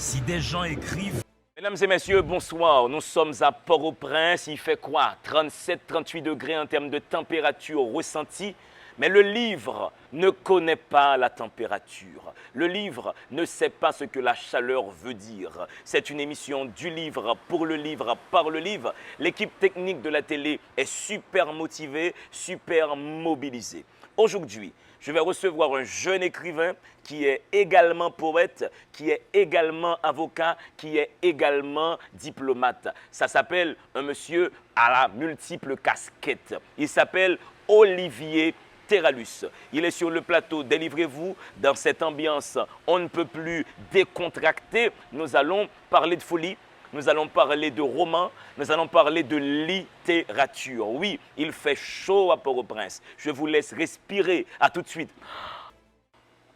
Si des gens écrivent... Mesdames et messieurs, bonsoir. Nous sommes à Port-au-Prince. Il fait quoi? 37-38 degrés en termes de température ressentie. Mais le livre ne connaît pas la température. Le livre ne sait pas ce que la chaleur veut dire. C'est une émission du livre, pour le livre, par le livre. L'équipe technique de la télé est super motivée, super mobilisée. Aujourd'hui, je vais recevoir un jeune écrivain qui est également poète, qui est également avocat, qui est également diplomate. Ça s'appelle un monsieur à la multiple casquette. Il s'appelle Olivier Terralus. Il est sur le plateau. Délivrez-vous dans cette ambiance. On ne peut plus décontracter. Nous allons parler de folie. Nous allons parler de romans, nous allons parler de littérature. Oui, il fait chaud à Port-au-Prince. Je vous laisse respirer. À tout de suite.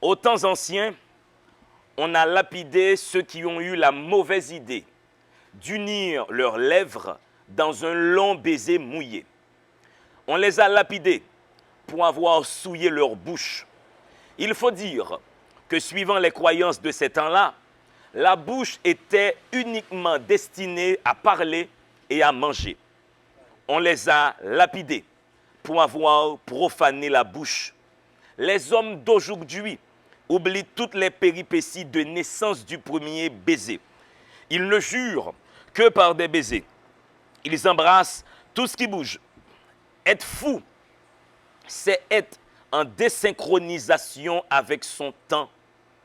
Aux temps anciens, on a lapidé ceux qui ont eu la mauvaise idée d'unir leurs lèvres dans un long baiser mouillé. On les a lapidés pour avoir souillé leur bouche. Il faut dire que suivant les croyances de ces temps-là, la bouche était uniquement destinée à parler et à manger. On les a lapidés pour avoir profané la bouche. Les hommes d'aujourd'hui oublient toutes les péripéties de naissance du premier baiser. Ils ne jurent que par des baisers. Ils embrassent tout ce qui bouge. Être fou, c'est être en désynchronisation avec son temps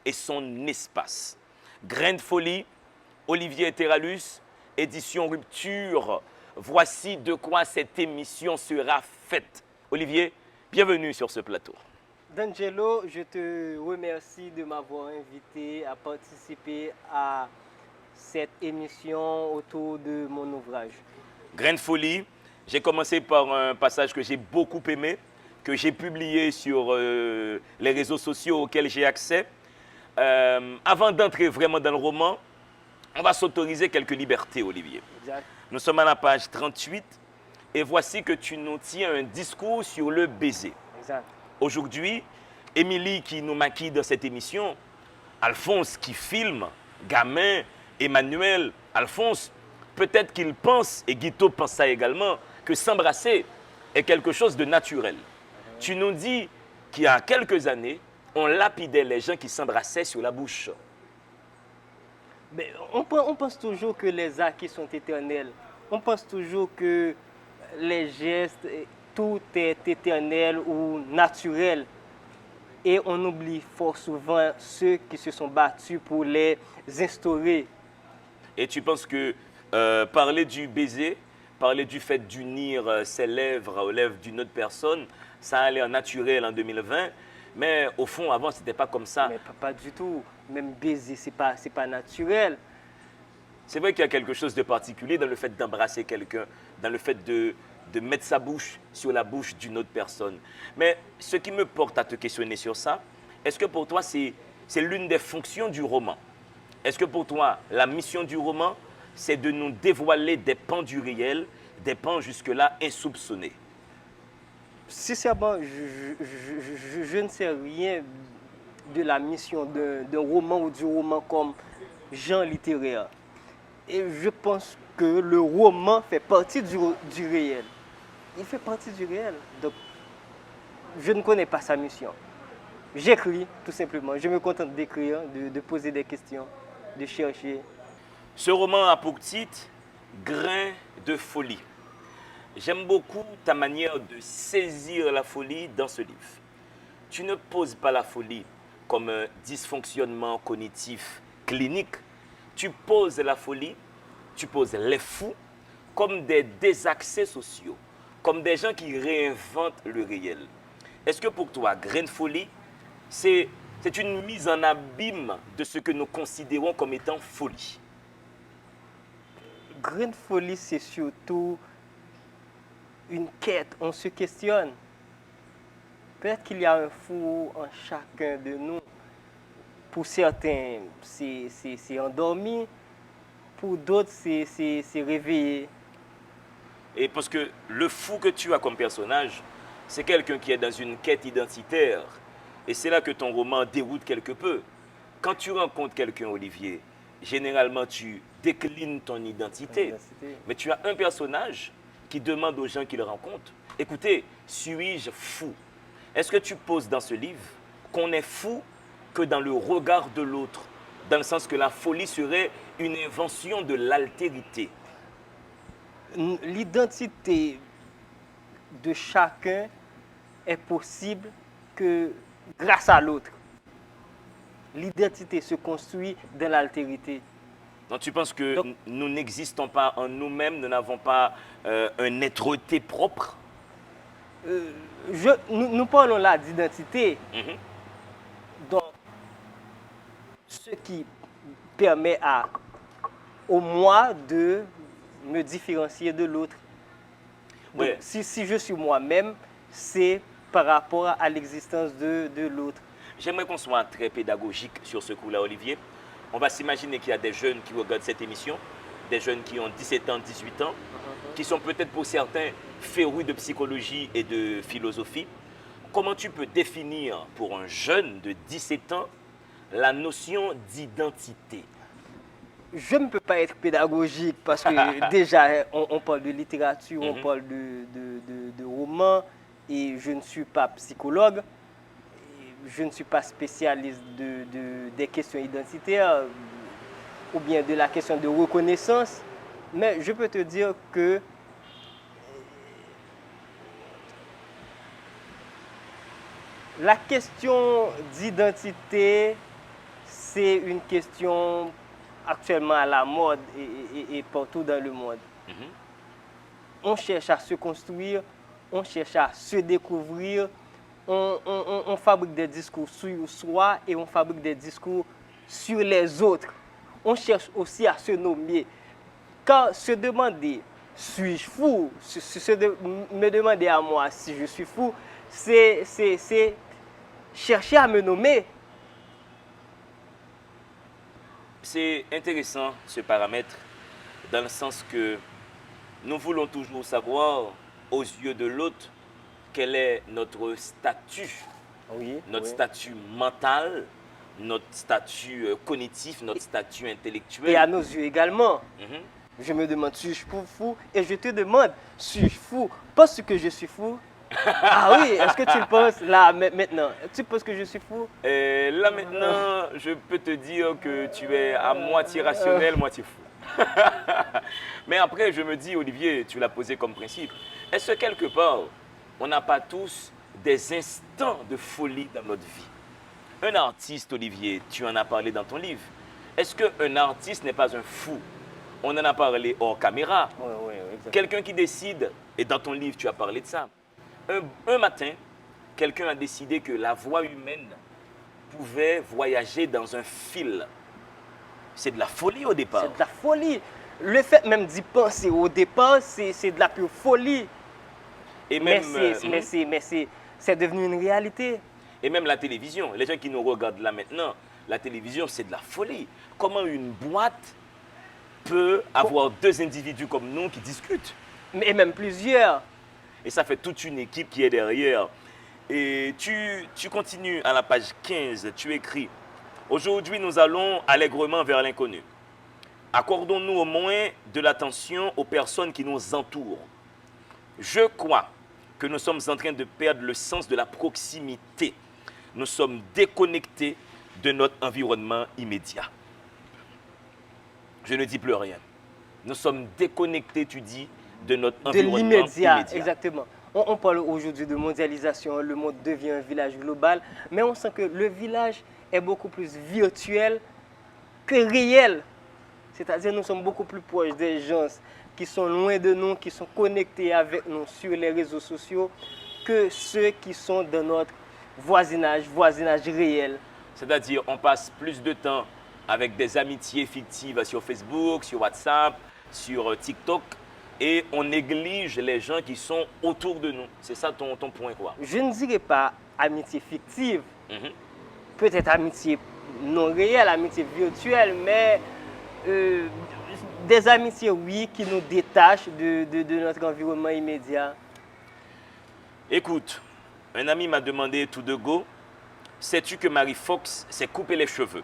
et son espace. Grain de folie, Olivier Terralus, édition Rupture. Voici de quoi cette émission sera faite. Olivier, bienvenue sur ce plateau. D'Angelo, je te remercie de m'avoir invité à participer à cette émission autour de mon ouvrage. Grain de folie, j'ai commencé par un passage que j'ai beaucoup aimé, que j'ai publié sur les réseaux sociaux auxquels j'ai accès. Avant d'entrer vraiment dans le roman, on va s'autoriser quelques libertés, Olivier. Exact. Nous sommes à la page 38 et voici que tu nous tiens un discours sur le baiser. Exact. Aujourd'hui, Émilie qui nous maquille dans cette émission, Alphonse qui filme, Gamin, Emmanuel, Alphonse, peut-être qu'il pense, et Guito pense ça également, que s'embrasser est quelque chose de naturel. Tu nous dis qu'il y a quelques années, on lapidait les gens qui s'embrassaient sur la bouche. Mais on pense toujours que les acquis sont éternels. On pense toujours que les gestes, tout est éternel ou naturel. Et on oublie fort souvent ceux qui se sont battus pour les instaurer. Et tu penses que parler du baiser, parler du fait d'unir ses lèvres aux lèvres d'une autre personne, ça a l'air naturel en 2020, mais au fond, avant, ce n'était pas comme ça. Mais pas du tout. Même baiser, c'est pas naturel. C'est vrai qu'il y a quelque chose de particulier dans le fait d'embrasser quelqu'un, dans le fait de mettre sa bouche sur la bouche d'une autre personne. Mais ce qui me porte à te questionner sur ça, est-ce que pour toi, c'est l'une des fonctions du roman? Est-ce que pour toi, la mission du roman, c'est de nous dévoiler des pans du réel, des pans jusque-là insoupçonnés? Sincèrement, je ne sais rien de la mission d'un roman ou du roman comme genre littéraire. Et je pense que le roman fait partie du réel. Il fait partie du réel. Donc, je ne connais pas sa mission. J'écris, tout simplement. Je me contente d'écrire, de poser des questions, de chercher. Ce roman a pour titre « Grain de folie ». J'aime beaucoup ta manière de saisir la folie dans ce livre. Tu ne poses pas la folie comme un dysfonctionnement cognitif clinique. Tu poses la folie, tu poses les fous comme des désaccès sociaux, comme des gens qui réinventent le réel. Est-ce que pour toi, Grain de folie, c'est une mise en abîme de ce que nous considérons comme étant folie? Grain de folie, c'est surtout une quête, on se questionne. Peut-être qu'il y a un fou en chacun de nous. Pour certains, c'est endormi. Pour d'autres, c'est réveillé. Et parce que le fou que tu as comme personnage, c'est quelqu'un qui est dans une quête identitaire. Et c'est là que ton roman déroute quelque peu. Quand tu rencontres quelqu'un, Olivier, généralement, tu déclines ton identité. Mais tu as un personnage qui demande aux gens qu'il rencontre, écoutez, suis-je fou? Est-ce que tu poses dans ce livre qu'on est fou que dans le regard de l'autre, dans le sens que la folie serait une invention de l'altérité? L'identité de chacun est possible que grâce à l'autre. L'identité se construit dans l'altérité. Donc tu penses que nous n'existons pas en nous-mêmes, nous n'avons pas un être-té propre? Nous parlons là d'identité. Donc, ce qui permet au moi de me différencier de l'autre. Donc, Ouais. si je suis moi-même, c'est par rapport à l'existence de l'autre. J'aimerais qu'on soit très pédagogique sur ce coup-là, Olivier. On va s'imaginer qu'il y a des jeunes qui regardent cette émission, des jeunes qui ont 17 ans, 18 ans, qui sont peut-être pour certains férus de psychologie et de philosophie. Comment tu peux définir pour un jeune de 17 ans la notion d'identité? Je ne peux pas être pédagogique parce que déjà, on parle de littérature, on parle de romans et je ne suis pas psychologue. Je ne suis pas spécialiste des questions identitaires ou bien de la question de reconnaissance, mais je peux te dire que la question d'identité, c'est une question actuellement à la mode et partout dans le monde. On cherche à se construire, on cherche à se découvrir. On fabrique des discours sur soi et on fabrique des discours sur les autres. On cherche aussi à se nommer. Quand se demander, suis-je fou? Me demander à moi si je suis fou, c'est chercher à me nommer. C'est intéressant ce paramètre dans le sens que nous voulons toujours savoir aux yeux de l'autre quel est notre statut, notre statut mental, notre statut cognitif, notre statut intellectuel. Et à nos yeux également. Je me demande, suis-je fou? Et je te demande, suis-je fou? Parce que je suis fou. Ah oui, est-ce que tu le penses là, maintenant? Tu penses que je suis fou? Là maintenant, je peux te dire que tu es à moitié rationnel, moitié fou. Mais après, je me dis, Olivier, tu l'as posé comme principe. Est-ce que quelque part, on n'a pas tous des instants de folie dans notre vie? Un artiste, Olivier, tu en as parlé dans ton livre. Est-ce qu'un artiste n'est pas un fou? On en a parlé hors caméra. Oui, Quelqu'un qui décide, et dans ton livre, tu as parlé de ça. Un matin, quelqu'un a décidé que la voix humaine pouvait voyager dans un fil. C'est de la folie au départ. C'est de la folie. Le fait même d'y penser au départ, c'est de la pure folie. Et même, mais c'est devenu une réalité. Et même la télévision, les gens qui nous regardent là maintenant, la télévision, c'est de la folie. Comment une boîte peut avoir deux individus comme nous qui discutent? Et même plusieurs. Et ça fait toute une équipe qui est derrière. Et tu continues à la page 15, tu écris « Aujourd'hui, nous allons allègrement vers l'inconnu. Accordons-nous au moins de l'attention aux personnes qui nous entourent. Je crois que nous sommes en train de perdre le sens de la proximité. Nous sommes déconnectés de notre environnement immédiat. » Je ne dis plus rien. Nous sommes déconnectés, tu dis, de notre environnement immédiat. Exactement. On parle aujourd'hui de mondialisation, le monde devient un village global, mais on sent que le village est beaucoup plus virtuel que réel. C'est-à-dire nous sommes beaucoup plus proches des gens qui sont loin de nous, qui sont connectés avec nous sur les réseaux sociaux, que ceux qui sont dans notre voisinage réel. C'est-à-dire on passe plus de temps avec des amitiés fictives sur Facebook, sur WhatsApp, sur TikTok, et on néglige les gens qui sont autour de nous. C'est ça ton point, quoi? Je ne dirais pas amitié fictive, peut-être amitié non réelle, amitié virtuelle, mais des amitiés, oui, qui nous détachent de notre environnement immédiat. Écoute, un ami m'a demandé tout de go, sais-tu que Marie Fox s'est coupé les cheveux?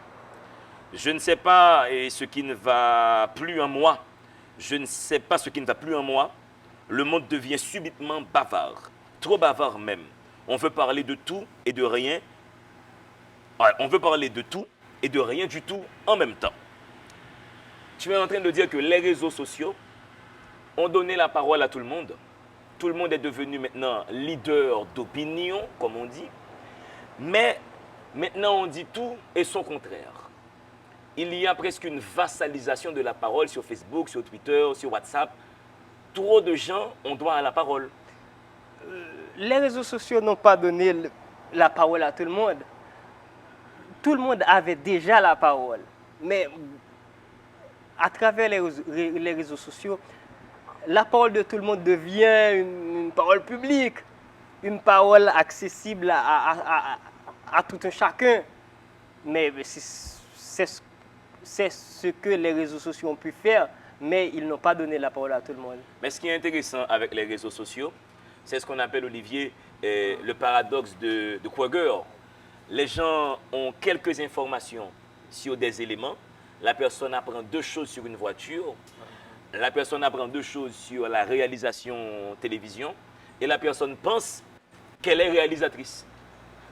Je ne sais pas ce qui ne va plus en moi. Je ne sais pas ce qui ne va plus en moi. Le monde devient subitement bavard. Trop bavard même. On veut parler de tout et de rien. Ouais, on veut parler de tout et de rien du tout en même temps. Tu es en train de dire que les réseaux sociaux ont donné la parole à tout le monde. Tout le monde est devenu maintenant leader d'opinion, comme on dit. Mais maintenant, on dit tout et son contraire. Il y a presque une vassalisation de la parole sur Facebook, sur Twitter, sur WhatsApp. Trop de gens ont droit à la parole. Les réseaux sociaux n'ont pas donné la parole à tout le monde. Tout le monde avait déjà la parole. Mais à travers les réseaux sociaux, la parole de tout le monde devient une parole publique, une parole accessible à tout un chacun. Mais c'est ce que les réseaux sociaux ont pu faire, mais ils n'ont pas donné la parole à tout le monde. Mais ce qui est intéressant avec les réseaux sociaux, c'est ce qu'on appelle, Olivier, le paradoxe de Quagger. Les gens ont quelques informations sur des éléments. La personne apprend 2 choses sur une voiture. La personne apprend 2 choses sur la réalisation télévision. Et la personne pense qu'elle est réalisatrice.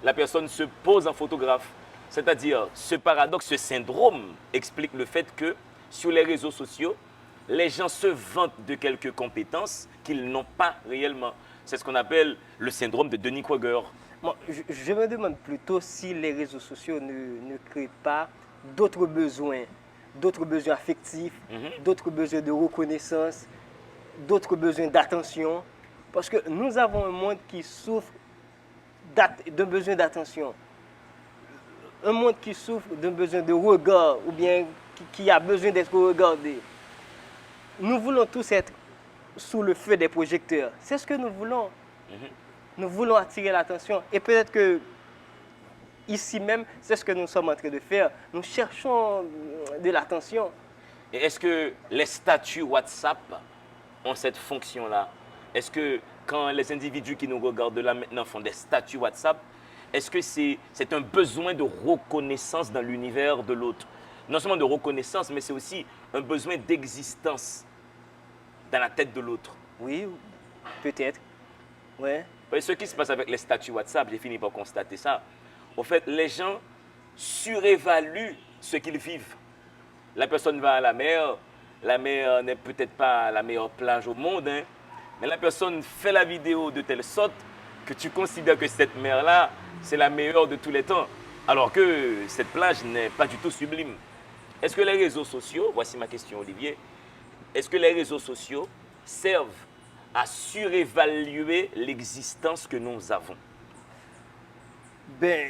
La personne se pose en photographe. C'est-à-dire, ce paradoxe, ce syndrome explique le fait que sur les réseaux sociaux, les gens se vantent de quelques compétences qu'ils n'ont pas réellement. C'est ce qu'on appelle le syndrome de Denis Quagger. Moi, je me demande plutôt si les réseaux sociaux ne créent pas d'autres besoins affectifs, d'autres besoins de reconnaissance, d'autres besoins d'attention. Parce que nous avons un monde qui souffre d'un besoin d'attention. Un monde qui souffre d'un besoin de regard ou bien qui a besoin d'être regardé. Nous voulons tous être sous le feu des projecteurs. C'est ce que nous voulons. Nous voulons attirer l'attention. Et peut-être que ici même, c'est ce que nous sommes en train de faire. Nous cherchons de l'attention. Et est-ce que les statuts WhatsApp ont cette fonction-là? Est-ce que quand les individus qui nous regardent là maintenant font des statuts WhatsApp, est-ce que c'est un besoin de reconnaissance dans l'univers de l'autre? Non seulement de reconnaissance, mais c'est aussi un besoin d'existence dans la tête de l'autre. Oui, peut-être. Ouais. Ce qui se passe avec les statuts WhatsApp, j'ai fini par constater ça. En fait, les gens surévaluent ce qu'ils vivent. La personne va à la mer n'est peut-être pas la meilleure plage au monde, hein, mais la personne fait la vidéo de telle sorte que tu considères que cette mer-là, c'est la meilleure de tous les temps, alors que cette plage n'est pas du tout sublime. Est-ce que les réseaux sociaux, voici ma question Olivier, est-ce que les réseaux sociaux servent à surévaluer l'existence que nous avons? Ben,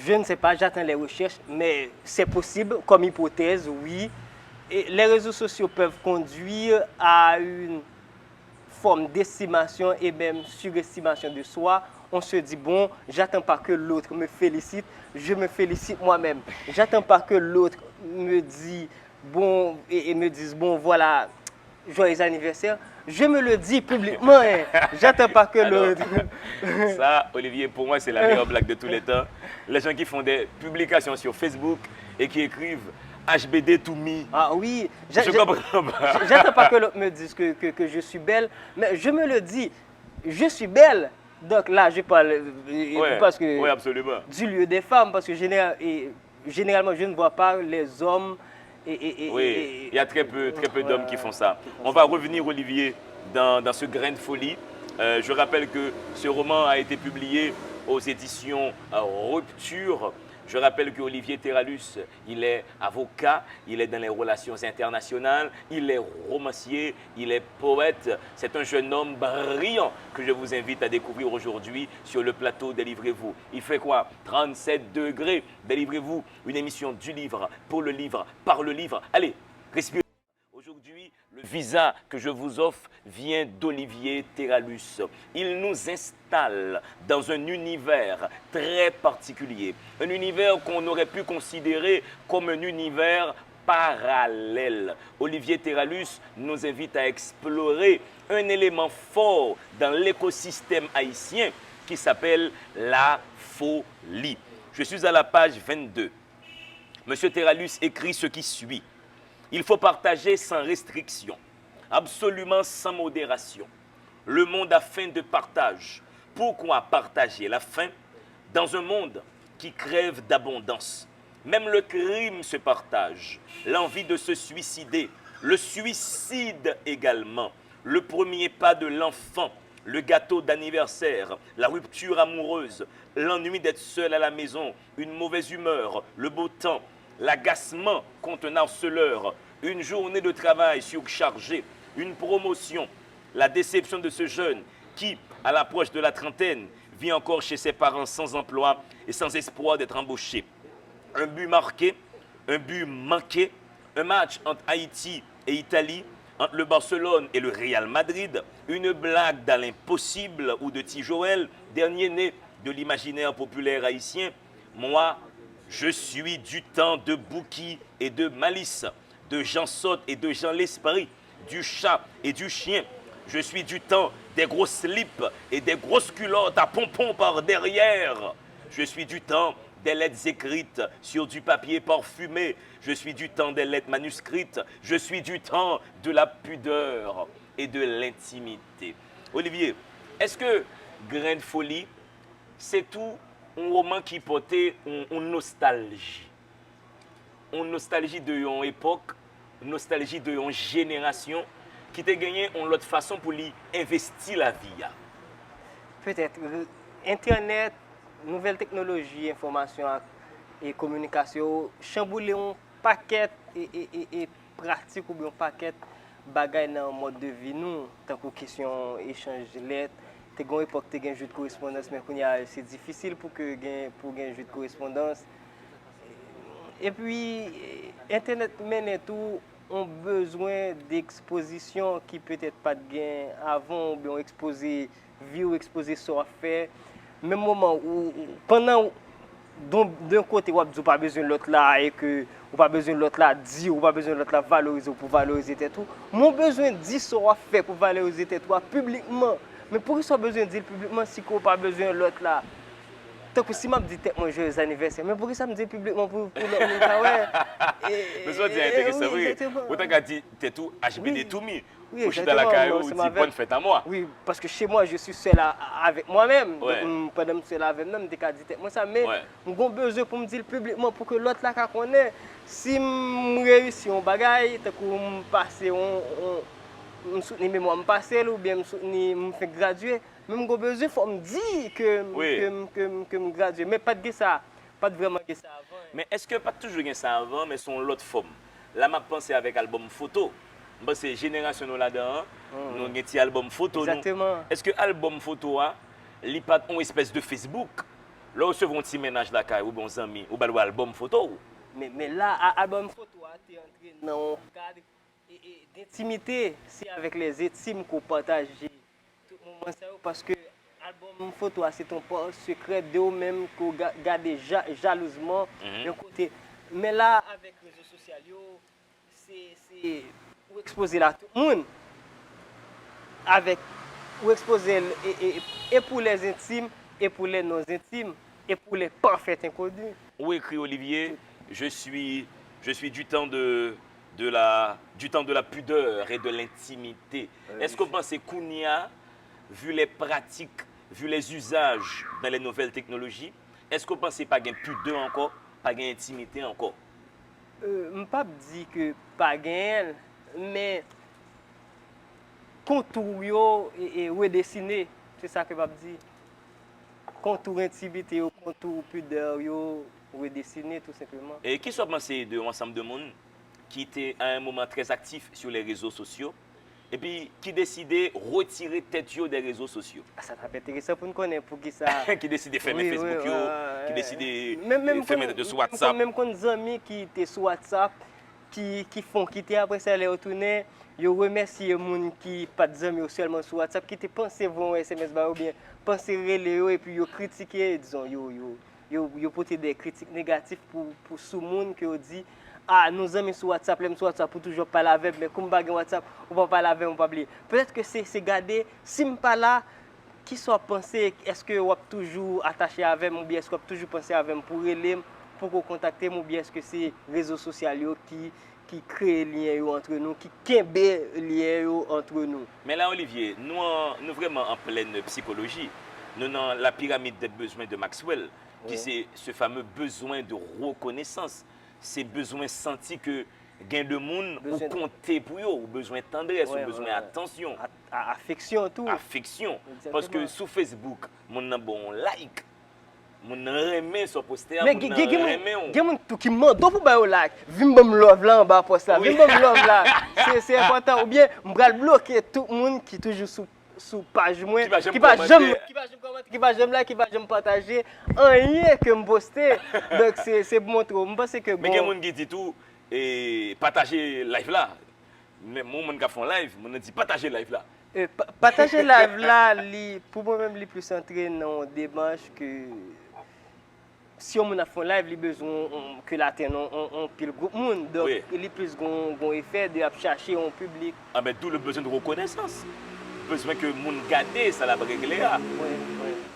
je ne sais pas, j'attends les recherches, mais c'est possible comme hypothèse, oui. Et les réseaux sociaux peuvent conduire à une forme d'estimation et même surestimation de soi. On se dit, bon, j'attends pas que l'autre me félicite, je me félicite moi-même. J'attends pas que l'autre me dise, bon, et me dise, bon, voilà, joyeux anniversaire. Je me le dis publiquement, hein. J'attends pas que l'autre. Ça, Olivier, pour moi, c'est la meilleure blague de tous les temps. Les gens qui font des publications sur Facebook et qui écrivent HBD to me. Ah oui, je comprends pas. J'attends pas que l'autre me dise que je suis belle, mais je me le dis, je suis belle. Donc là, je parle parce que oui, absolument. Du lieu des femmes, parce que généralement, je ne vois pas les hommes. Oui, il y a très peu d'hommes qui font ça. On va revenir, Olivier, dans ce grain de folie. Je rappelle que ce roman a été publié aux éditions Rupture. Je rappelle qu'Olivier Terralus, il est avocat, il est dans les relations internationales, il est romancier, il est poète. C'est un jeune homme brillant que je vous invite à découvrir aujourd'hui sur le plateau Délivrez-vous. Il fait quoi? 37 degrés. Délivrez-vous, une émission du livre, pour le livre, par le livre. Allez, respirez. Aujourd'hui, le visa que je vous offre vient d'Olivier Terralus. Il nous installe dans un univers très particulier. Un univers qu'on aurait pu considérer comme un univers parallèle. Olivier Terralus nous invite à explorer un élément fort dans l'écosystème haïtien qui s'appelle la folie. Je suis à la page 22. M. Terralus écrit ce qui suit. Il faut partager sans restriction, absolument sans modération. Le monde a faim de partage. Pourquoi partager la faim dans un monde qui crève d'abondance? Même le crime se partage, l'envie de se suicider, le suicide également, le premier pas de l'enfant, le gâteau d'anniversaire, la rupture amoureuse, l'ennui d'être seul à la maison, une mauvaise humeur, le beau temps, l'agacement contre un harceleur, une journée de travail surchargée, une promotion, la déception de ce jeune qui, à l'approche de la trentaine, vit encore chez ses parents sans emploi et sans espoir d'être embauché. Un but marqué, un but manqué, un match entre Haïti et Italie, entre le Barcelone et le Real Madrid, une blague dans l'impossible ou de Tijoël, dernier né de l'imaginaire populaire haïtien. Moi, je suis du temps de Bouki et de Malice, de Jean Sotte et de Jean l'Esprit, du chat et du chien. Je suis du temps des gros slips et des grosses culottes à pompons par derrière. Je suis du temps des lettres écrites sur du papier parfumé. Je suis du temps des lettres manuscrites. Je suis du temps de la pudeur et de l'intimité. Olivier, est-ce que Grain de folie, c'est tout un roman qui portait une nostalgie? Une nostalgie de une époque, une nostalgie de une génération qui t'a gagné une autre façon pour lui investir la vie. Peut-être. Internet, nouvelles technologies, information et communication, chambouler un paquet et pratique ou bien un paquet bagay dans le mode de vie nous, tant que question échange lettres. T'es une époque t'es un jeu de correspondance, mais c'est difficile pour un jeu de correspondance. Et puis Internet mène tout ont besoin d'exposition qui peut-être pas de gain avant ou bien exposer vie ou exposer soit fait. Même moment où pendant d'un côté ou pas besoin de l'autre là et que ou pas besoin de l'autre là dire ou pas besoin de l'autre là valoriser pour valoriser tout. Mon besoin de dire soit fait pour valoriser tout publiquement. Mais pour ça besoin de dire publiquement si qu'on pas besoin de l'autre là. Donc si m'a dit mon joyeux anniversaire, mais pourquoi ça me dit publiquement pour l'autre ouais. Mais ça dit intéressant oui. Autant qu'a dit t'es tout HBD tout mis. Oui, je suis dans la caillou, dit bonne fête à moi. Oui, parce que chez moi je suis seul avec moi-même. Donc pendant que seul avec moi, je dit moi ça mais j'ai besoin pour me dire publiquement pour que l'autre là connaît si je réussis un bagage, tant que me passer me soutenir mémoire me passer ou bien me soutenir me faire graduer. Même j'ai besoin faut me dire que me graduer mais pas de ça, pas de vraiment que ça avant. Mais est-ce que pas toujours ça avant mais son l'autre forme. Là m'a pensé avec album photo. C'est génération nous là-dedans, nous avons un petit album photo. Exactement. Est-ce que l'album photo, il pas une espèce de Facebook? Là, on se voit un petit ménage là, ou bons amis, ou un album photo? Mais là, album photo, tu es entré dans un cadre d'intimité. C'est avec les intimes qu'on partage tout le moment. Parce que l'album photo, c'est ton secret de vous-même qu'on garde jalousement d'un côté. Mais là, avec les réseaux sociaux, c'est ou exposer là tout le monde avec ou exposer et pour les intimes et pour les non intimes et pour les parfaits inconnus. Où écrit Olivier, je suis du temps de la pudeur et de l'intimité. Est-ce que vous pensez Kounia, vu les pratiques, vu les usages dans les nouvelles technologies, est-ce que vous pensez pas gain pudeur encore, pas gain intimité encore? Je pas dire que pas gain mais contour yo et redessiner, c'est ça que je dis. Contour intimité, contour pudeur yo redessiner tout simplement. Et qui soit pensé de ensemble de monde qui était à un moment très actif sur les réseaux sociaux et puis qui décidait retirer tête des réseaux sociaux. Ça t'a intéressant pour nous connaître pour qui ça qui décidait faire mes Facebook yo, qui décidait faire mes sur WhatsApp. Même quand des amis qui étaient sur WhatsApp qui font quitter après ça les retourner, yo remercie les gens qui pas des amis seulement sur WhatsApp qui te pensé vont SMS ou bien penser relais et puis yo critiquer disons yo porter des critiques négatives pour sous monde qui dit nos amis sur WhatsApp, les sur WhatsApp pour toujours parler avec mais comme pas WhatsApp, on va parler avec on pas oublier. Peut-être que c'est garder si me pas là qui soit pensé est-ce que on toujours attaché avec ou bien est-ce qu'on toujours pensé avec pour relais pour qu'on contacte ou bien est-ce que c'est réseaux sociaux qui créent lien entre nous, qui kembe lien entre nous? Mais là, Olivier, nous vraiment en pleine psychologie. Nous dans la pyramide des besoins de Maxwell, qui c'est ce fameux besoin de reconnaissance. C'est besoin senti que gain de monde ou compter pour eux, ou besoin de tendresse, ou besoin d'attention. Affection tout. Affection. Exactement. Parce que sur Facebook, mon a bon like. Mon remet son poster, mais mon remet on. Gen moun tout qui mande pour ba yo like. Vim bam love là en bas post là. Vim bam love là. C'est important ou bien m'bral bloquer tout le monde qui toujours sous page moi qui va jamais commenter, qui va jamais like, qui va jamais partager rien que me poster. Donc c'est pour montrer. Je pense que bon. Mais gen moun qui dit tout et partager live là. Mais mon qui font live, mon dit partager live là. Partager live là, pour moi-même, li plus centré dans des démarches que si on a fait live, il besoin que la terre on pile groupe monde. Donc il est plus un effet de chercher un public. Ah mais d'où le besoin de reconnaissance. Besoin que moun garder ça la régler là. Oui.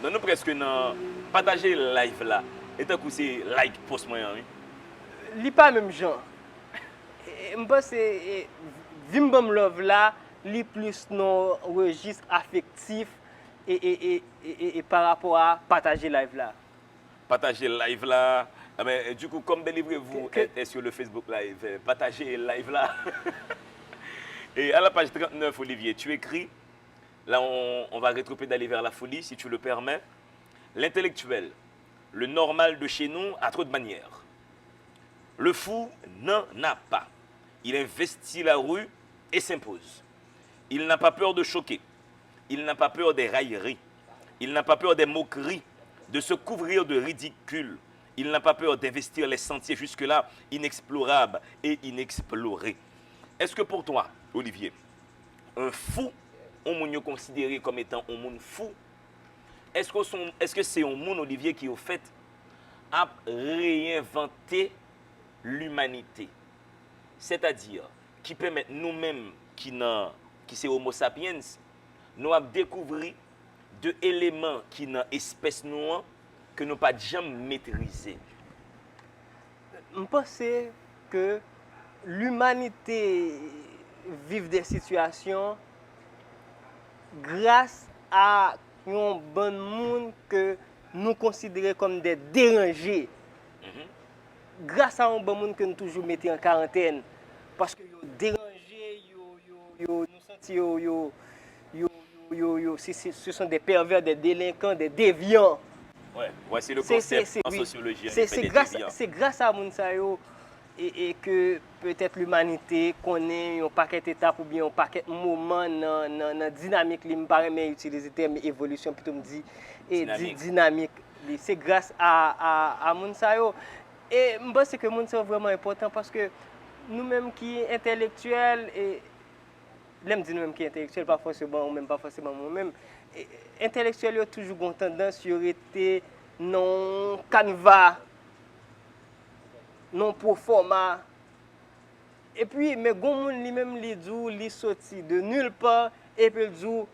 Non nous presque dans partager live là. Et tant que c'est like post moi oui. Li pas même genre. Je pense que Vimbam Love là, li plus non registre affectif et par rapport à partager live là. Partager live là. Ah mais du coup, comme délivrez-vous sur le Facebook Live, partagez live là. Et à la page 39, Olivier, tu écris, là on va rétropédaler vers la folie, si tu le permets. L'intellectuel, le normal de chez nous a trop de manières. Le fou n'en a pas. Il investit la rue et s'impose. Il n'a pas peur de choquer. Il n'a pas peur des railleries. Il n'a pas peur des moqueries, de se couvrir de ridicule. Il n'a pas peur d'investir les sentiers jusque-là inexplorables et inexplorés. Est-ce que pour toi, Olivier, un fou, on est considéré comme étant un monde fou? Est-ce que c'est un monde, Olivier, qui, au fait, a réinventé l'humanité? C'est-à-dire, qui permet nous-mêmes, qui c'est Homo sapiens, nous avons découvert deux éléments qui dans l'espèce noire que nous pas jamais maîtrisé. Je pense que l'humanité vit des situations grâce à un bon monde que nous considérons comme des dérangés. Grâce à un bon monde que nous toujours mettons en quarantaine. Parce que nous dérangés, nous sentons ce sont des pervers, des délinquants, des déviants. Ouais, c'est le concept en sociologie. C'est grâce à Mounsayo et que peut-être l'humanité connaît un paquet d'étapes ou bien un paquet de moments dans la dynamique. Je me paraît mais utiliser le terme évolution plutôt me dit dynamique. C'est grâce à Mounsayo. Et je pense que Mounsayo est vraiment important parce que nous-mêmes qui sommes intellectuels et l'aime dit nous-mêmes qui est intellectuel, pas forcément ou même pas forcément moi-même. Intellectuel a toujours une tendance à rester non canevas, non pro format. Et puis, mais gon moun lui-même li dou, li sorti de nulle part et puis dou,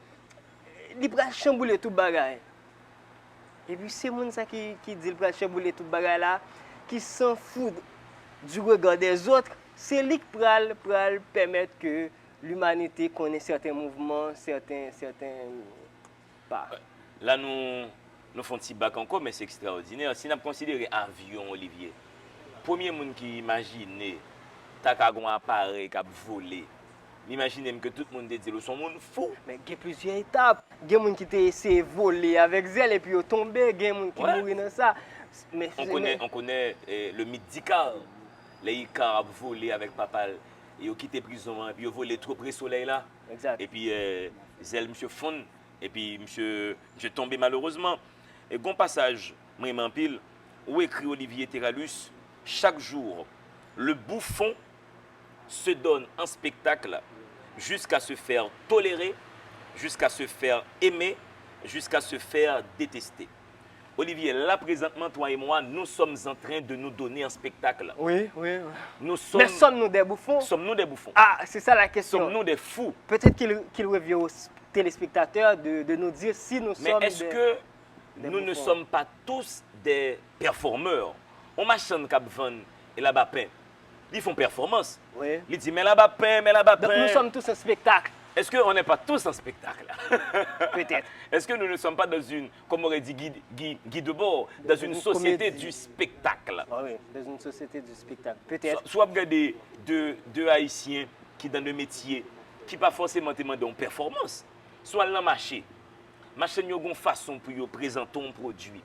li pral chambouler tout bagay. Et puis c'est moun ça qui dit il pral chambouler tout bagay là, qui s'en fout du regard des autres, c'est lui qui pral permettre que l'humanité connaît certains mouvements, certains pas. Là, nous faisons un petit bac encore, mais c'est extraordinaire. Si nous considérons avion, Olivier, premier monde qui imagine un appareil qui a volé, imaginez que tout le monde dit que c'est un monde fou. Mais il y a plusieurs étapes. Il y a des gens qui ont essayé de voler avec zèle et puis ils sont tombés. Il y a des gens qui mourent dans ça. Mais on connaît le mythe d'Icare. Les Icare a volé avec papa. Ils ont quitté la prison et puis ils ont volé trop près du soleil là. Exact. Et puis zèle monsieur fond et puis monsieur tombé malheureusement. Et bon passage, moi en pile, où écrit Olivier Terralus, chaque jour, le bouffon se donne en spectacle jusqu'à se faire tolérer, jusqu'à se faire aimer, jusqu'à se faire détester. Olivier, là présentement, toi et moi, nous sommes en train de nous donner un spectacle. Oui. Nous sommes, mais sommes-nous des bouffons? Sommes-nous des bouffons? Ah, c'est ça la question. Sommes-nous des fous? Peut-être qu'il revient aux téléspectateurs de nous dire si nous sommes mais est-ce que nous ne sommes pas tous des performeurs On machin qui vend et là-bas peint. Ils font performance. Oui. Ils disent, mais là-bas peint, mais là-bas Donc peint. nous sommes tous un spectacle, Est-ce qu'on n'est pas tous en spectacle là? peut-être. Est-ce que nous ne sommes pas dans une, comme aurait dit Guy Debord, dans une société comédie. du spectacle? Ah oui, dans une société du spectacle, peut-être. Soit regarder deux Haïtiens qui dans le métier, qui pas forcément demandé une performance, soit dans le marché. Marché, ils ont une façon pour présenter un produit.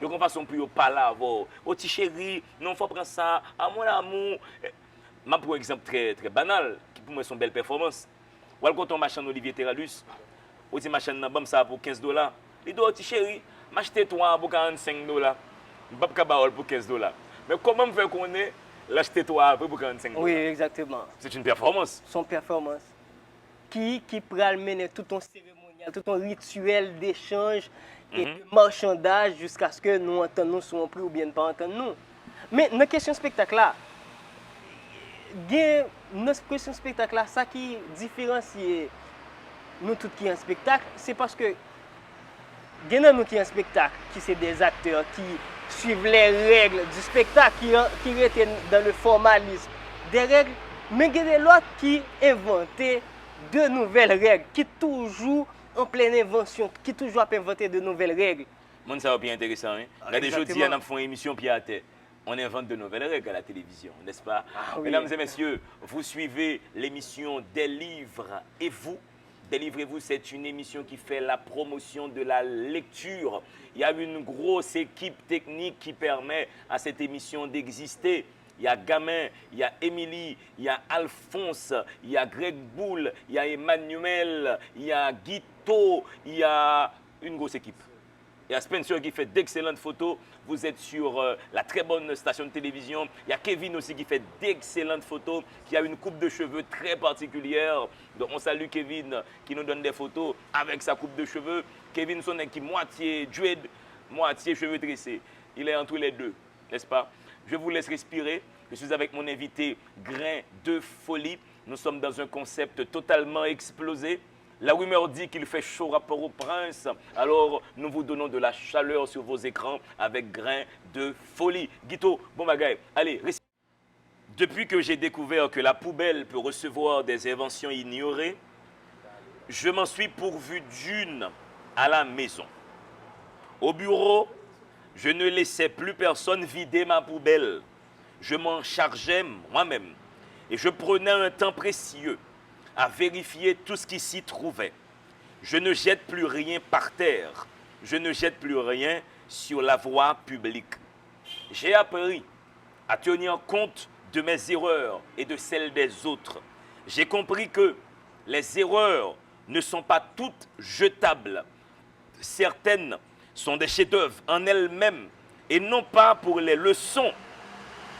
Ils ont une façon pour parler avant. Oh, petit chéri, non, faut prendre ça, à mon amour. Je prends un exemple très, très banal, qui pour moi sont belle performance. Ou alors quand on marche en Olivier Terralus, on dit machin nan bam ça pour $15. Il dit, oh, petit chéri, m'acheter toi pour $45. Je ne peux pas pour $15. Mais comment me faire qu'on est l'acheter toi pour $45? Oui, exactement. C'est une performance. Son performance. Qui pourra mener tout un cérémonial, tout un rituel d'échange et de marchandage jusqu'à ce que nous entendons soit plus ou bien pas entendre nous. Mais dans la question spectacle là, dans la question spectacle là, ça qui différencie nous tous qui en spectacle, c'est parce que nous qui en spectacle, qui c'est des acteurs qui suivent les règles du spectacle, qui retiennent dans le formalisme des règles, mais il y a des autres qui inventent de nouvelles règles, qui toujours en pleine invention, qui toujours inventer de nouvelles règles. Mon ça va bien intéressant. Hein? Là, des jours, on fait une émission puis à terre. On invente de nouvelles règles à la télévision, n'est-ce pas? Ah, oui. Mesdames et messieurs, vous suivez l'émission Des livres et vous. Délivrez-vous, c'est une émission qui fait la promotion de la lecture. Il y a une grosse équipe technique qui permet à cette émission d'exister. Il y a Gamin, il y a Émilie, il y a Alphonse, il y a Greg Boule, il y a Emmanuel, il y a Guito, il y a une grosse équipe. Il y a Spencer qui fait d'excellentes photos. Vous êtes sur la très bonne station de télévision. Il y a Kevin aussi qui fait d'excellentes photos, qui a une coupe de cheveux très particulière. Donc on salue Kevin qui nous donne des photos avec sa coupe de cheveux. Kevin son qui moitié dread, moitié cheveux tressés. Il est entre les deux, n'est-ce pas? Je vous laisse respirer. Je suis avec mon invité Grain de Folie. Nous sommes dans un concept totalement explosé. La rumeur dit qu'il fait chaud à Port-au-Prince. Alors, nous vous donnons de la chaleur sur vos écrans avec Grain de Folie. Guito, bon bagaille. Allez, respire. Depuis que j'ai découvert que la poubelle peut recevoir des inventions ignorées, je m'en suis pourvu d'une à la maison. Au bureau, je ne laissais plus personne vider ma poubelle. Je m'en chargeais moi-même et je prenais un temps précieux à vérifier tout ce qui s'y trouvait. Je ne jette plus rien par terre. Je ne jette plus rien sur la voie publique. J'ai appris à tenir compte de mes erreurs et de celles des autres. J'ai compris que les erreurs ne sont pas toutes jetables. Certaines sont des chefs-d'œuvre en elles-mêmes et non pas pour les leçons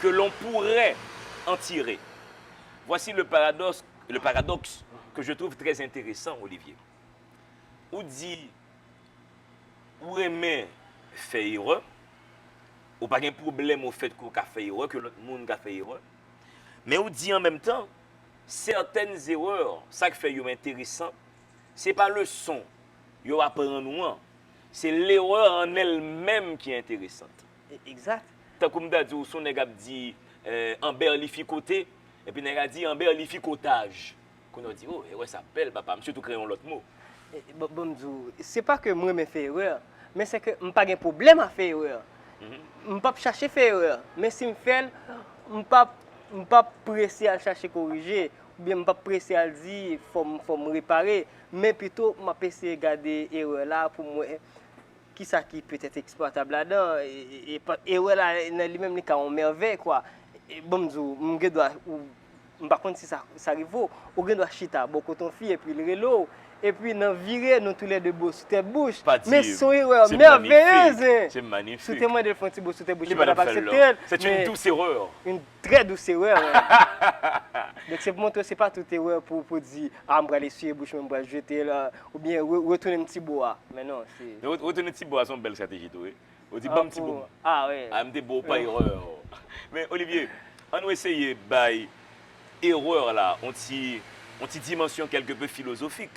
que l'on pourrait en tirer. Voici le paradoxe que je trouve très intéressant, Olivier. Ou dit, ou aimer faire erreur, ou pas de problème au fait qu'on a fait erreur, que l'autre monde a fait erreur, mais on dit en même temps, certaines erreurs, ça qui fait intéressant, ce n'est pas le son, yo apprend nous, c'est l'erreur en elle-même qui est intéressante. Exact. Tant comme dit, ou son nèg dit en berlificoté, et puis nèg a dit en berlificotage. Qu'on a dit, oh, ouais, ça appelle, papa, monsieur, tout créons l'autre mot. Bon, c'est pas que moi, je fais erreur, mais c'est que je n'ai pas de problème à faire erreur. Je ne peux pas chercher à faire erreur. Mais si je fais, je ne peux pas presser à chercher à corriger, ou bien je ne peux pas presser à dire qu'il faut me réparer, mais plutôt je peux essayer de garder l'erreur là pour moi. Qui ça qui peut être exploitable là-dedans? Et l'erreur là, lui-même, il y a une merveille, quoi. Et bon, je dois. Par contre, si ça arrive, on doit chita beaucoup ton fille et puis le vélo. Et puis, nous virer, nous tous les deux beaux sous tes bouches. Mais son erreur merveilleuse. C'est magnifique. Sous tes mains de font beau sous tes bouches. C'est une douce erreur. Une très douce erreur. Donc, c'est pour montrer que ce n'est pas toute erreur pour dire, ah, je vais aller sur les bouches, je vais jeter là, ou bien retourner un petit bois. Mais non, c'est. Retourner un petit bois, c'est une belle stratégie. On dit, bon petit bois. Ah, oui. Ah, je beau, pas erreur. Mais Olivier, on va essayer de erreur là, on une dimension quelque peu philosophique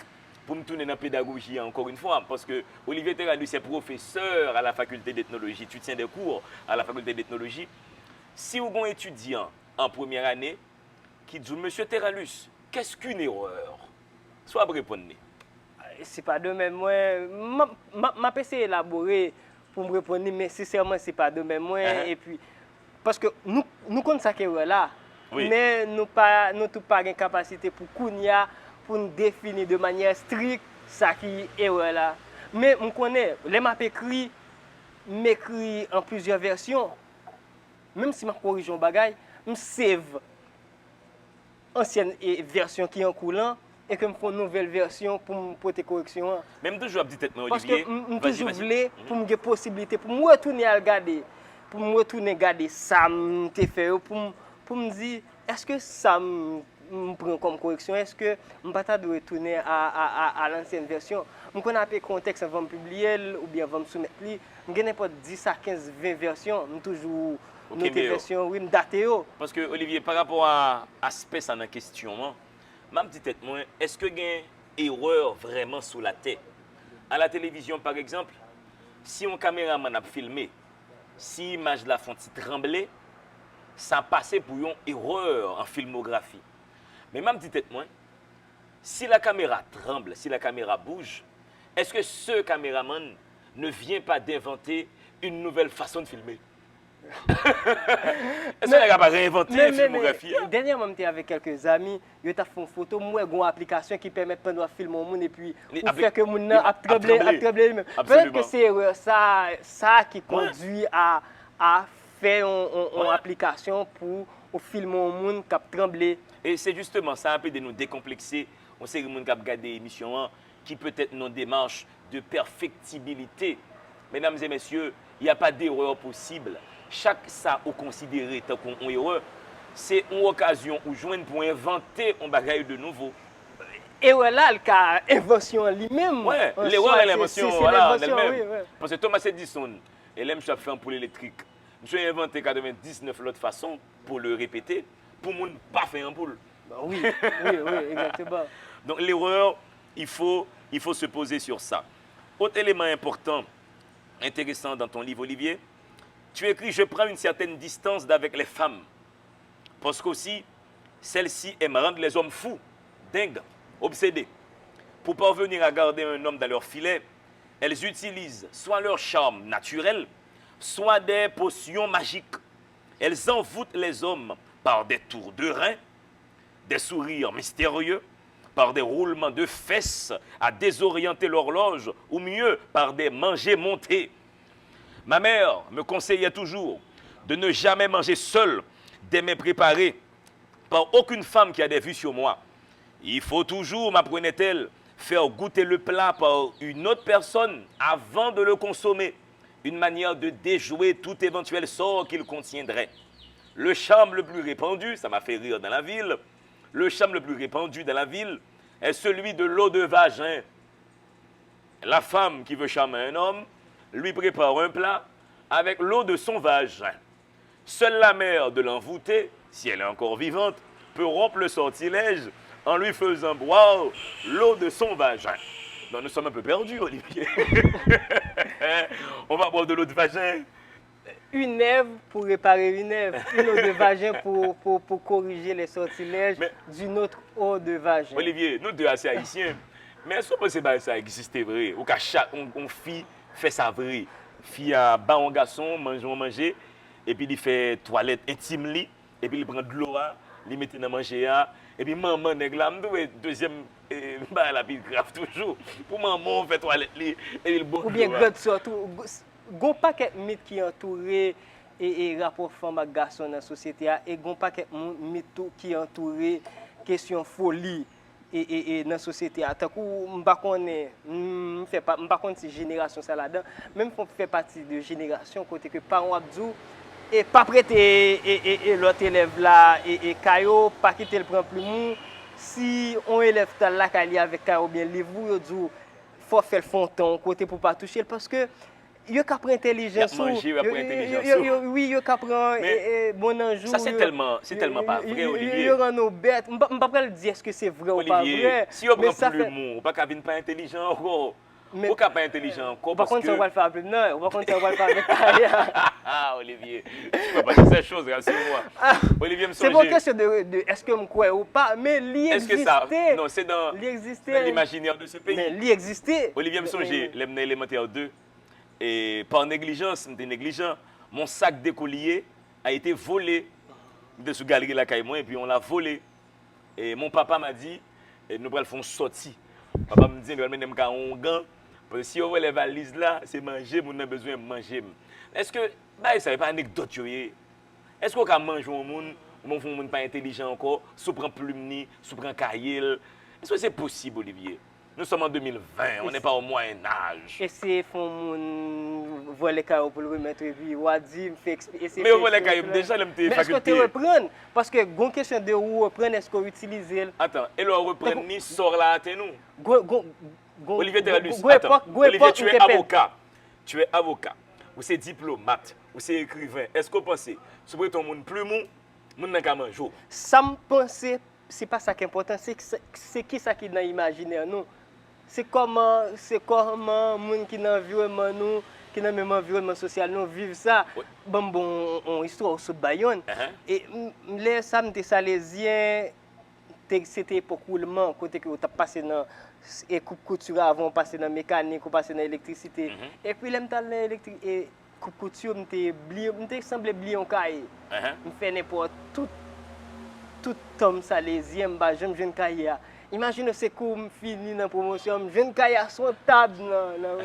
pour me tourner dans la pédagogie encore une fois, parce que Olivier Terralus est professeur à la faculté d'ethnologie, tu tiens des cours à la faculté d'ethnologie. Si vous avez un étudiant en première année qui dit, Monsieur Terralus, qu'est-ce qu'une erreur? Soit répondre. C'est pas de même. Moi, m'a essayé d'élaborer pour me répondre, mais sincèrement, c'est pas de même. Et puis, parce que nous connaissons ça qui est là, Oui. mais nous n'avons pas une capacité pour nous définir de manière stricte ça qui est là. Mais on connaît, les maps écrits, m'écrit en plusieurs versions. Même si je corrige un bagage, je save ancienne version qui est en coulant et que je fais une nouvelle version pour me porter correction. Même toujours, dit tête, Parce Olivier. que je toujours voulais pour me possibilité pour me retourner à regarder, pour me retourner à regarder ça me fait pour me dire est-ce que ça me prend comme correction, est-ce que je ne pas retourner à l'ancienne version. Je connais un peu le contexte avant de publier ou bien avant de soumettre. Je n'ai pas 10 à 15, 20 versions, je toujours noter version, oui, daté. Parce que Olivier, par rapport à l'aspect ça dans question, ma petite tête, est-ce que il y a une erreur vraiment sous la tête? À la télévision, par exemple, si un caméraman a filmé, si l'image la font trembler, ça passe pour une erreur en filmographie. Mais ma petite tête, si la caméra tremble, si la caméra bouge, est-ce que ce caméraman ne vient pas d'inventer une nouvelle façon de filmer? Est-ce qu'on n'a pas réinventé la filmographie? Dernièrement, j'étais avec quelques amis, ils ont fait une photo, moi, j'ai une application qui permet de filmer mon monde et puis pour faire que mon monde a tremblé. Peut-être que c'est ça qui conduit à faire une application pour filmer mon monde qui a tremblé. Et c'est justement ça, un peu de nous décomplexer. On sait que les gens qui regardent des émissions qui peut être nos démarches de perfectibilité. Mesdames et messieurs, il n'y a pas d'erreur possible. Chaque ça ou considéré tant qu'on erreur, c'est une occasion ou joindre pour inventer un bagage de nouveau. Et voilà le cas invention lui-même. Oui, l'erreur est l'invention voilà, elle-même. Oui. Parce que Thomas Edison, il aime fait un poule électrique. Je suis inventé 99 l'autre façon pour le répéter, pour ne pas faire un poule. Oui, exactement. Donc l'erreur, il faut se poser sur ça. Autre élément important, intéressant dans ton livre, Olivier, tu écris « Je prends une certaine distance d'avec les femmes, parce qu'aussi, celles-ci aiment rendre les hommes fous, dingues, obsédés. Pour parvenir à garder un homme dans leur filet, elles utilisent soit leur charme naturel, soit des potions magiques. Elles envoûtent les hommes par des tours de reins, des sourires mystérieux, par des roulements de fesses à désorienter l'horloge, ou mieux, par des manger montés. Ma mère me conseillait toujours de ne jamais manger seul des mets préparés par aucune femme qui a des vues sur moi. Il faut toujours, m'apprenait-elle, faire goûter le plat par une autre personne avant de le consommer. Une manière de déjouer tout éventuel sort qu'il contiendrait. Le charme le plus répandu, ça m'a fait rire dans la ville, le charme le plus répandu dans la ville est celui de l'eau de vagin. La femme qui veut charmer un homme lui prépare un plat avec l'eau de son vagin. Seule la mère de l'envoûté, si elle est encore vivante, peut rompre le sortilège en lui faisant boire l'eau de son vagin. Donc nous sommes un peu perdus, Olivier. On va boire de l'eau de vagin. Une ève pour réparer une ève, une eau de vagin pour corriger les sortilèges d'une autre eau de vagin. Olivier, nous deux assez haïtiens, mais est-ce que ça existe vrai? Ou qu'une fille fait ça vrai? Fille a bas un garçon, manger, et puis il fait toilette intime, et puis il prend de l'eau, il met dans manger, et puis maman nèg là, deuxième, la pile grave toujours. Pour maman, on fait toilette, et il boit. Ou bien grande surtout. Gon paquet de mythes qui entourent et rapport femme et garçon dans la société et gon paquet de mythes qui entourent question folie et dans la société. Tant que m'pa connais m'pa connais si génération ça là-dedans, même faut faire partie de génération côté que parents abdou et pas prêter et l'autre élève là et caillou pas quitter le prend plus mou si on élève là qu'il avec caillou bien livre yo dit faut faire le fondant côté pour pas toucher parce que yo kapre intelligence oui yo kapre bon anjou ça c'est tellement pas vrai Olivier yo rend nous bête m'pa pas dire est-ce que c'est vrai ou pas vrai si on prend plus l'humour pas qu'à venir pas intelligent Mais- Ou pas intelligent encore Par parce contre, que... ça va le faire plus. Non, par contre, ça va le faire avec carrière. Ah, Olivier, tu peux pas dire ces choses, rassure-moi. Olivier me C'est pas songe. question de est-ce que je crois ou pas, mais il Est-ce que ça... existait. Non, c'est dans Il existait. l'imaginaire de ce pays. Mais il existait. Olivier me songe, l'aime élémentaire 2. Et par négligence, j'étais négligent, mon sac d'écolier a été volé de sous galerie la caille moi et puis on l'a volé. Et mon papa m'a dit, nous allons faire une sortie. Papa me dit, nous allons mettre un gant. Parce que si on voit les valises là, c'est manger, on a besoin de manger. Est-ce que, bah, ça n'est pas anecdote, est-ce qu'on peut manger un monde, ou on ne pas intelligent encore, sous prend plume, sous prend cahier? Est-ce que c'est possible, Olivier? Nous sommes en 2020, on n'est pas au Moyen Âge. Et c'est font mon voler caillou pour le remettre et puis Wadi me fait expliquer. Mais on voit les cahiers déjà, le Mais est-ce que tu reprends? Parce que gon question de où reprendre, est-ce qu'on utilise? Attends, et là on reprend ni sort là à nous. Olivier Terradus, Olivier, tu es avocat. Tu es avocat. Ou c'est diplomate. Ou c'est écrivain. Est-ce qu'on pense, si vous êtes un monde plus mou, vous n'avez qu'à manger. Ça me pense, c'est pas ça qui est important, c'est qui ça qui est dans l'imaginaire nous. C'est comment monde qui dans l'environnement nous, qui dans le même environnement social nous vivent ça. Oui. Bon, on histoire sur Bayonne. Et les samedi salésien, c'était pour coulement côté que tu as passé dans et couture avant passer dans mécanique ou passer dans l'électricité. Et puis l'aime dans l'électrique et couture me semble oublier un cahier. Me fait n'importe tout homme salésien bah j'aime jeune cahier. Imagine c'est comme fini dans promotion, jeune cahier sur table dans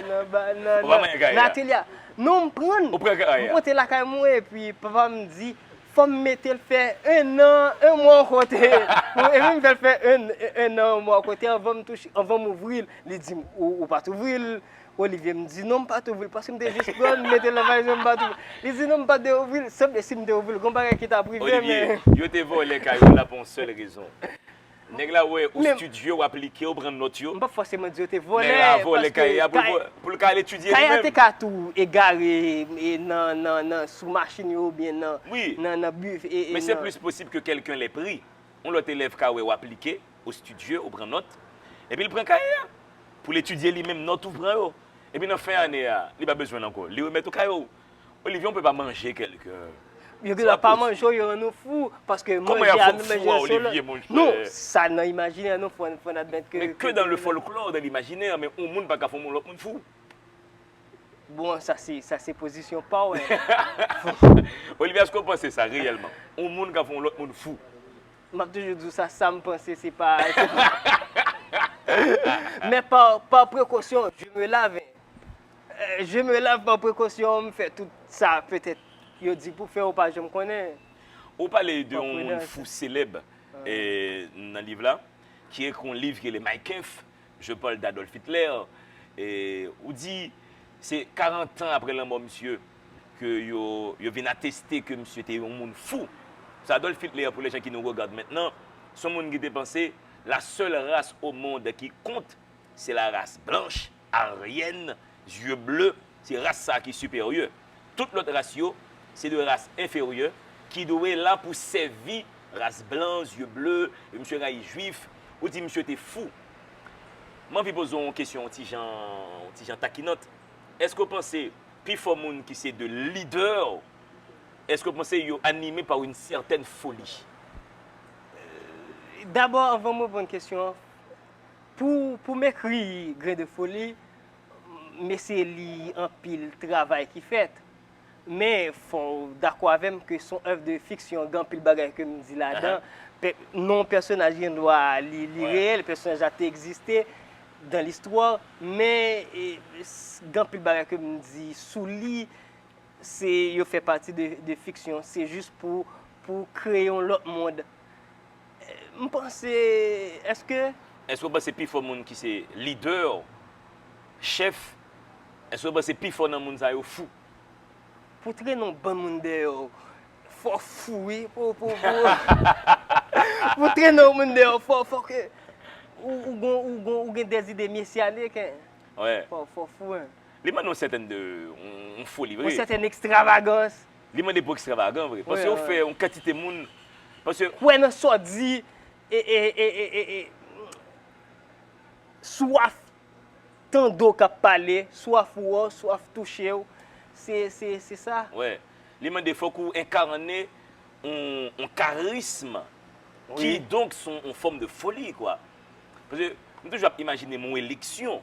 atelier. Non me prendre la cahier moi et puis papa me dit faut me mettre le faire un an, un mois à côté. Et même faire un an, un mois à côté, on va m'ouvrir. Il dit, ou pas t'ouvrir. Olivier me dit, non, pas t'ouvrir, parce que je me juste prendre, mettre la valise, je pas t'ouvrir. Il dit, non, pas t'ouvrir, sauf si je t'ouvrir, comparé qui t'a privé. Olivier, je te volé les cailloux là pour une seule raison. Nèg là ouais au studio ou appliquer ou prendre note yo. Pas forcément dire te volé. Voler cahier pour le cahier étudier lui-même. même. Cahier te tout égaré dans sous machine ou bien dans buf. Mais c'est plus possible que quelqu'un l'ait pris. On l'autre élève cahier ou appliquer au studio ou prendre note et puis il prend cahier pour l'étudier lui-même note ou prend. Et puis dans fin année il pas besoin encore. Il remet au cahier. Olivier on peut pas manger quelqu'un. Il ne pas manger, il nous fou parce que manger à Olivier, mon cher. Non, ça n'a imaginé, nous faut admettre que. Mais que dans le folklore, dans l'imaginaire, mais on ne peut pas faire l'autre monde fou. Bon, ça c'est position pas ouais. Olivier, est-ce que vous pensez ça réellement? On ne peut pas faire l'autre monde fou. Je toujours dit ça me pense c'est pas. Mais par précaution, je me lave par précaution, je fais tout ça peut-être. Je dis pour faire ou pas, je me connais. On parle de un fou célèbre dans le livre là, qui est un livre qui est le Mein Kampf. Je parle d'Adolf Hitler. Et on dit, c'est 40 ans après la mort, monsieur, que yo vient attester que monsieur était un monde fou. C'est Adolf Hitler, pour les gens qui nous regardent maintenant, son monde qui était pensé, la seule race au monde qui compte, c'est la race blanche, aryenne, yeux bleus, c'est la race ça qui est supérieure. Toute l'autre race, c'est de race inférieure qui doit être là pour servir race blanche, yeux bleus, et monsieur est juif, ou dit monsieur était fou. Moi, je vais poser une question aux gens taquinote. Est-ce que vous pensez, puis faut monde qui c'est de leader, est-ce que vous pensez qu'ils sont animés par une certaine folie? D'abord, avant de me poser une question, pour m'écrire Grain de folie, mais c'est un pile travail qui fait. Mais il faut d'accord avec moi que son œuvre de fiction, grand pile bagage que me dit là-dedans, non personnage doit réel, le personnage a existé dans l'histoire, mais grand pile bagage que me dit sous lit, c'est il fait partie de fiction, c'est juste pour créer un autre monde. Je pense est-ce que vous pensez que faut monde qui c'est leader, chef, est-ce que vous pensez que faut dans monde ça fou? Pour traîner un bon monde dehors, faut fouiller, pour traîner un monde dehors, faut que ou des idées messianiques. Ouais. Faut fouiller. Les gens ont certaines on folie vrai. Une certaine extravagance. Les gens sont extravagants vrai parce qu'on fait une quantité de monde parce que ouais non soit dit et soif tant d'eau qui parlé, soit fou, soit touché. C'est ça. Ouais. Les mains des fois qu'on incarne un charisme qui Oui. donc sont en forme de folie, quoi. Parce que nous toujours imaginer mon élection.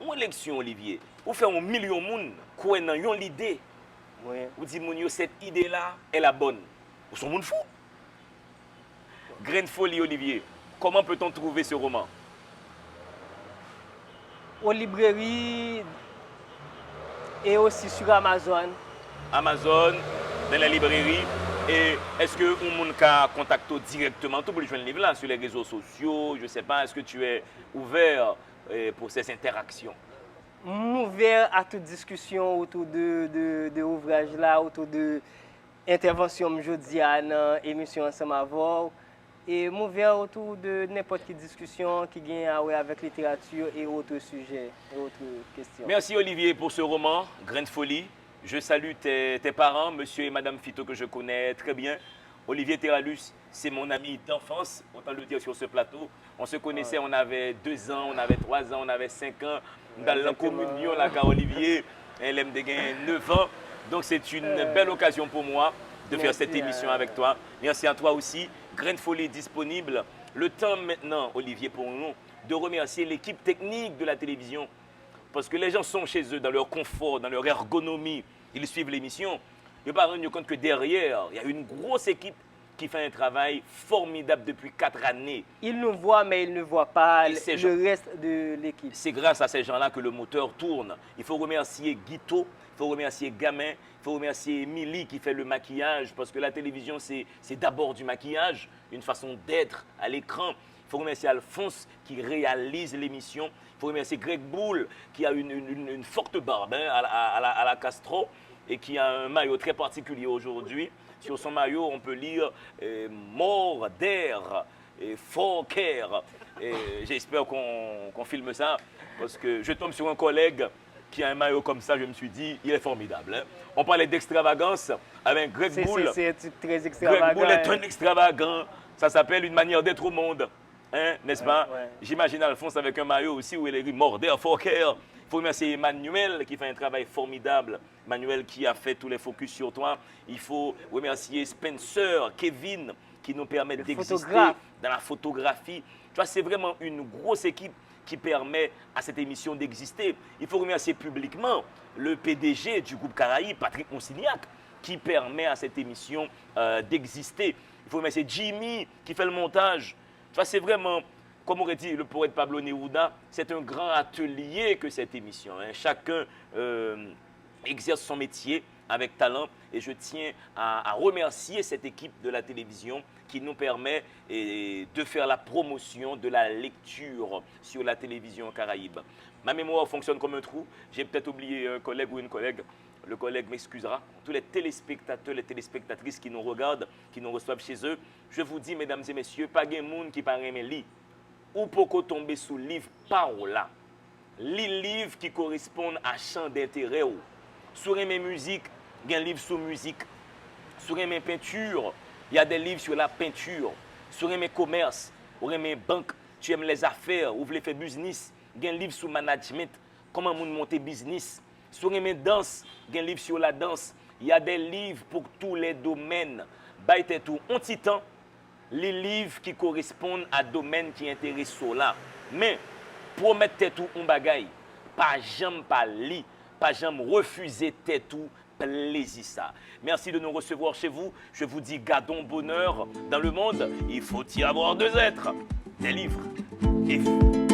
Mon élection, Olivier. Vous faites 1 million de monde qui ont l'idée. Oui. Vous dites, mon cette idée-là est la bonne. Vous sont monde fou. Grain de folie, Olivier. Comment peut-on trouver ce roman? Aux librairies et aussi sur Amazon. Amazon, dans la librairie. Et est-ce que on peut contacter directement tout pour joindre le livre là sur les réseaux sociaux? Je ne sais pas, est-ce que tu es ouvert pour ces interactions? Ouvert à toute discussion autour de ouvrage là, autour de intervention jeudi dans émission ensemble avant. Et ouvert autour de n'importe quelle discussion qui gagne à voir avec littérature et autres sujets et autres questions. Merci Olivier pour ce roman, Grain de folie. Je salue tes parents, monsieur et madame Fito, que je connais très bien. Olivier Terralus, c'est mon ami d'enfance, autant le dire sur ce plateau. On se connaissait, on avait 2 ans, on avait 3 ans, on avait 5 ans. Dans la communion, là, car Olivier, elle aime de gagner 9 ans. Donc c'est une belle occasion pour moi de faire cette émission avec toi. Merci à toi aussi. Grain de folie disponible. Le temps maintenant, Olivier, pour nous, de remercier l'équipe technique de la télévision. Parce que les gens sont chez eux, dans leur confort, dans leur ergonomie. Ils suivent l'émission. Ils ne se rendent compte que derrière, il y a une grosse équipe qui fait un travail formidable depuis 4 années. Ils nous voient, mais ils ne voient pas gens, le reste de l'équipe. C'est grâce à ces gens-là que le moteur tourne. Il faut remercier Guito, il faut remercier Gamin, il faut remercier Émilie qui fait le maquillage. Parce que la télévision, c'est d'abord du maquillage, une façon d'être à l'écran. Il faut remercier Alphonse qui réalise l'émission. Il faut remercier Greg Boule qui a une forte barbe à la Castro et qui a un maillot très particulier aujourd'hui. Sur son maillot, on peut lire mort d'air et fort cœur. J'espère qu'on filme ça parce que je tombe sur un collègue qui a un maillot comme ça. Je me suis dit, il est formidable. Hein. On parlait d'extravagance avec Greg Boule. C'est très extravagant. Greg Boule est un extravagant. Ça s'appelle une manière d'être au monde. Hein, n'est-ce pas? Ouais. J'imagine Alphonse avec un maillot aussi où il est écrit mort d'air, fort cœur. Il faut remercier Emmanuel qui fait un travail formidable. Emmanuel qui a fait tous les focus sur toi. Il faut remercier Spencer, Kevin qui nous permettent d'exister dans la photographie. Tu vois, c'est vraiment une grosse équipe qui permet à cette émission d'exister. Il faut remercier publiquement le PDG du groupe Caraïbes, Patrick Monsignac, qui permet à cette émission d'exister. Il faut remercier Jimmy qui fait le montage. Tu vois, c'est vraiment, comme aurait dit le poète Pablo Neruda, c'est un grand atelier que cette émission. Hein. Chacun exerce son métier avec talent et je tiens à remercier cette équipe de la télévision qui nous permet de faire la promotion de la lecture sur la télévision Caraïbes. Ma mémoire fonctionne comme un trou. J'ai peut-être oublié un collègue ou une collègue. Le collègue m'excusera. Tous les téléspectateurs, les téléspectatrices qui nous regardent, qui nous reçoivent chez eux, je vous dis, mesdames et messieurs, pas de monde qui paraît mes lits. Ou pourquoi tomber sous livre parola. Les livres qui correspondent à champ d'intérêt. Sur mes musiques, il y a un livre sur musique. Sur mes peintures, il y a des livres sur la peinture. Sur mes commerces, sur mes banques, tu aimes les affaires, ou vous voulez faire business, il y a un livre sur management, comment monter business. Sur mes danses, il y a un livre sur la danse. Il y a des livres pour tous les domaines. Baïté tout, on titan, les livres qui correspondent à domaines qui intéressent là. Mais, pour mettre tout en bagaille, pas jamais pas li, pas jamais refuser tout plaisir ça. Merci de nous recevoir chez vous. Je vous dis gardons bonheur dans le monde. Il faut y avoir 2 êtres, des livres et vous.